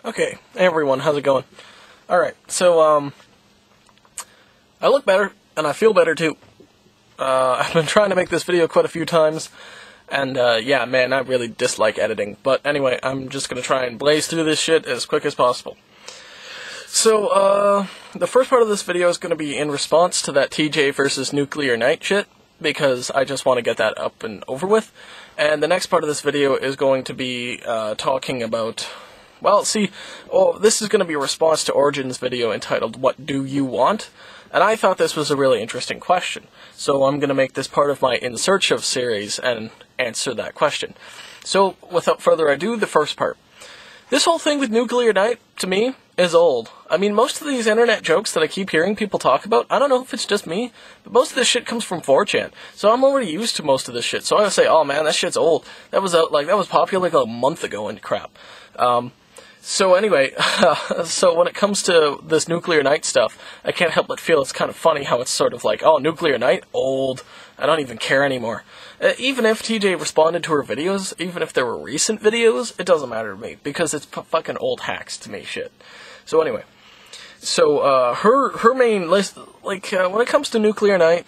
Okay, hey everyone, how's it going? Alright, so, I look better, and I feel better too. I've been trying to make this video quite a few times, and, yeah, man, I really dislike editing. But anyway, I'm just gonna try and blaze through this shit as quick as possible. So, the first part of this video is gonna be in response to that TJ versus Nuclear Night shit, because I just want to get that up and over with. And the next part of this video is going to be, talking about... Well, see, this is going to be a response to Orygyns' video entitled, What Do You Want? And I thought this was a really interesting question. So I'm going to make this part of my In Search Of series and answer that question. So, without further ado, the first part. This whole thing with Nuclear Night, to me, is old. I mean, most of these internet jokes that I keep hearing people talk about, I don't know if it's just me, but most of this shit comes from 4chan. So I'm already used to most of this shit. So I would say, oh man, that shit's old. That was popular like a month ago and crap. So anyway, so when it comes to this Nuclear Night stuff, I can't help but feel it's kind of funny how it's sort of like, oh, Nuclear Night? Old. I don't even care anymore. Even if TJ responded to her videos, even if there were recent videos, it doesn't matter to me, because it's fucking old hacks to me shit. So anyway, so, her main list, like, when it comes to Nuclear Night,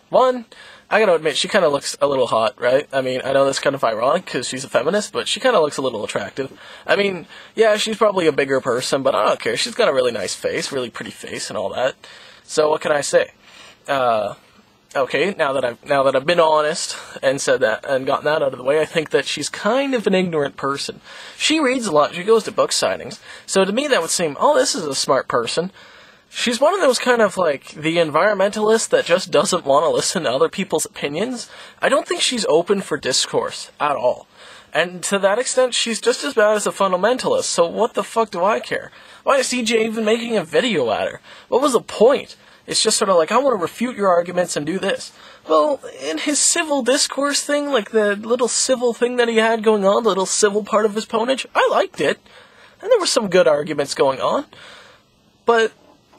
one, I gotta admit, she kinda looks a little hot, right? I mean, I know that's kind of ironic, because she's a feminist, but she kinda looks a little attractive. I mean, yeah, she's probably a bigger person, but I don't care. She's got a really nice face, really pretty face, and all that. So, what can I say? Okay, now that I've been honest, and said that, and gotten that out of the way, I think that she's kind of an ignorant person. She reads a lot, she goes to book signings, so to me that would seem, oh, this is a smart person. She's one of those kind of, like, the environmentalist that just doesn't want to listen to other people's opinions. I don't think she's open for discourse at all. And to that extent, she's just as bad as a fundamentalist, so what the fuck do I care? Why is CJ even making a video at her? What was the point? It's just sort of like, I want to refute your arguments and do this. Well, in his civil discourse thing, like the little civil thing that he had going on, the little civil part of his ponage, I liked it. And there were some good arguments going on. But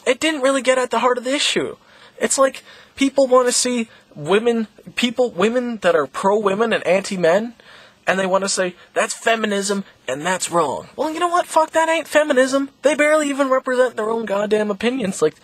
it didn't really get at the heart of the issue. It's like, people want to see women that are pro-women and anti-men, and they want to say, that's feminism, and that's wrong. Well, you know what? Fuck, that ain't feminism. They barely even represent their own goddamn opinions. Like,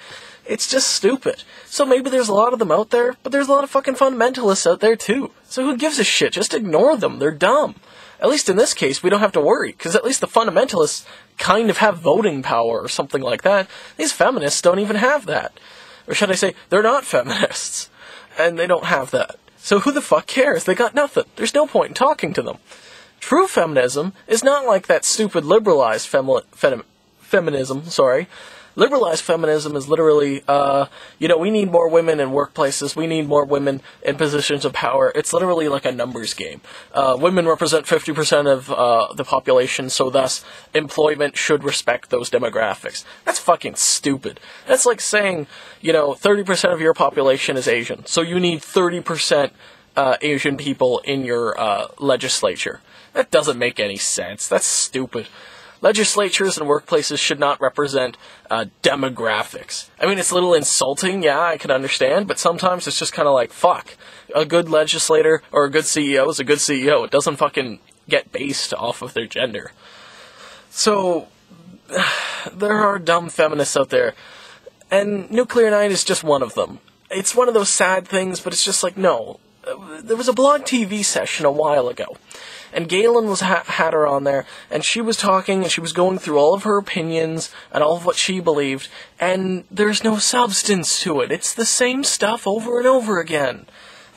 it's just stupid. So maybe there's a lot of them out there, but there's a lot of fucking fundamentalists out there too. So who gives a shit? Just ignore them. They're dumb. At least in this case, we don't have to worry, because at least the fundamentalists kind of have voting power or something like that. These feminists don't even have that. Or should I say, they're not feminists. And they don't have that. So who the fuck cares? They got nothing. There's no point in talking to them. True feminism is not like that stupid liberalized feminism, sorry. Liberalized feminism is literally, we need more women in workplaces, we need more women in positions of power. It's literally like a numbers game. Women represent 50% of the population, so thus employment should respect those demographics. That's fucking stupid. That's like saying, 30% of your population is Asian, so you need 30% Asian people in your legislature. That doesn't make any sense. That's stupid. Legislatures and workplaces should not represent demographics. I mean, it's a little insulting, yeah, I can understand, but sometimes it's just kind of like, fuck. A good legislator or a good CEO is a good CEO. It doesn't fucking get based off of their gender. So, there are dumb feminists out there, and Nuclear Night is just one of them. It's one of those sad things, but it's just like, no. There was a blog TV session a while ago, and Galen had her on there, and she was talking, and she was going through all of her opinions, and all of what she believed, and there's no substance to it. It's the same stuff over and over again.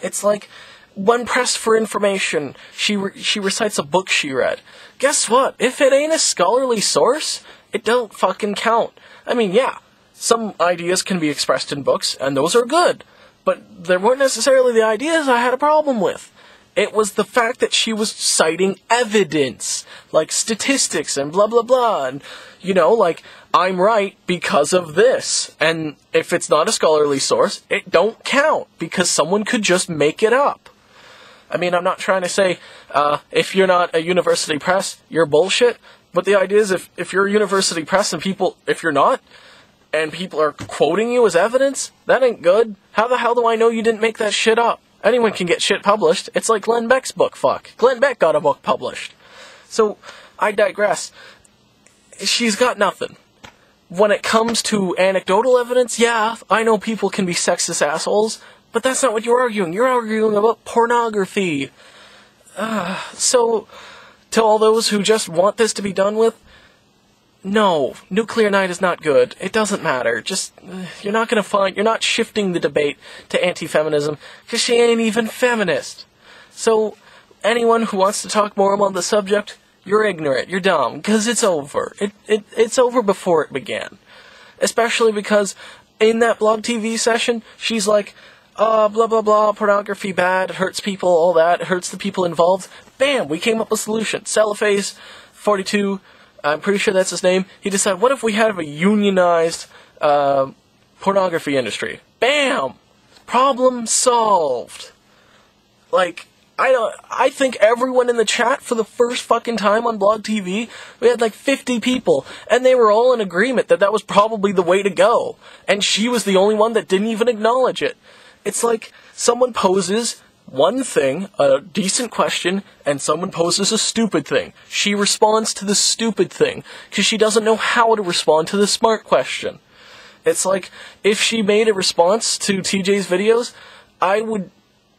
It's like, when pressed for information, she recites a book she read. Guess what? If it ain't a scholarly source, it don't fucking count. I mean, yeah, some ideas can be expressed in books, and those are good, but they weren't necessarily the ideas I had a problem with. It was the fact that she was citing evidence, like statistics and blah blah blah, and, like, I'm right because of this, and if it's not a scholarly source, it don't count, because someone could just make it up. I mean, I'm not trying to say, if you're not a university press, you're bullshit, but the idea is if you're a university press and if you're not, and people are quoting you as evidence, that ain't good. How the hell do I know you didn't make that shit up? Anyone can get shit published. It's like Glenn Beck's book, fuck. Glenn Beck got a book published. So, I digress. she's got nothing. When it comes to anecdotal evidence, yeah, I know people can be sexist assholes, but that's not what you're arguing. You're arguing about pornography. So, to all those who just want this to be done with, no, Nuclear Night is not good. It doesn't matter. Just, you're not shifting the debate to anti-feminism, because she ain't even feminist. So, anyone who wants to talk more about the subject, you're ignorant, you're dumb, because it's over. It's over before it began. Especially because, in that blog TV session, she's like, blah blah blah, pornography bad, it hurts people, all that, it hurts the people involved. Bam, we came up with a solution. Cellophase, 42, I'm pretty sure that's his name, he decided, what if we had a unionized, pornography industry? Bam! Problem solved. Like, I think everyone in the chat for the first fucking time on Blog TV, we had like 50 people, and they were all in agreement that that was probably the way to go. And she was the only one that didn't even acknowledge it. It's like someone poses one thing, a decent question, and someone poses a stupid thing. She responds to the stupid thing, because she doesn't know how to respond to the smart question. It's like, if she made a response to TJ's videos, I would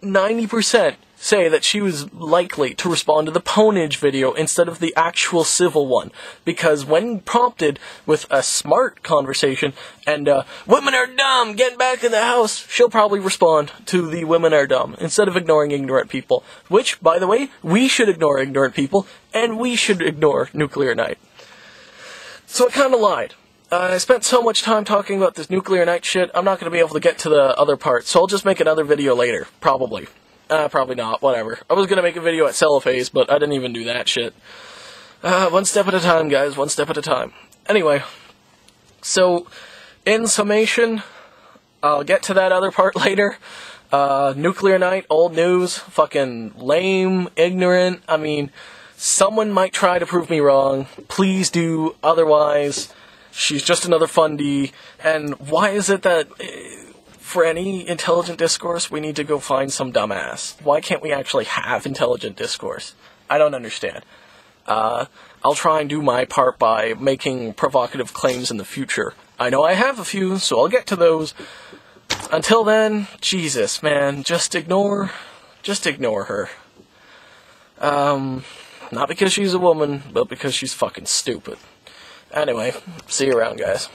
90% say that she was likely to respond to the PWNage video instead of the actual civil one. Because when prompted with a smart conversation and, women are dumb, get back in the house, she'll probably respond to the women are dumb instead of ignoring ignorant people. Which, by the way, we should ignore ignorant people, and we should ignore Nuclear Night. So I kinda lied. I spent so much time talking about this Nuclear Night shit, I'm not going to be able to get to the other part, so I'll just make another video later, probably. Probably not, whatever. I was going to make a video at Cellophase, but I didn't even do that shit. One step at a time, guys, one step at a time. Anyway, so, in summation, I'll get to that other part later. Nuclear Night, old news, fucking lame, ignorant, I mean, someone might try to prove me wrong, please do, otherwise, she's just another fundie, and why is it that, for any intelligent discourse, we need to go find some dumbass? Why can't we actually have intelligent discourse? I don't understand. I'll try and do my part by making provocative claims in the future. I know I have a few, so I'll get to those. Until then, Jesus, man, just ignore her. Not because she's a woman, but because she's fucking stupid. Anyway, see you around, guys.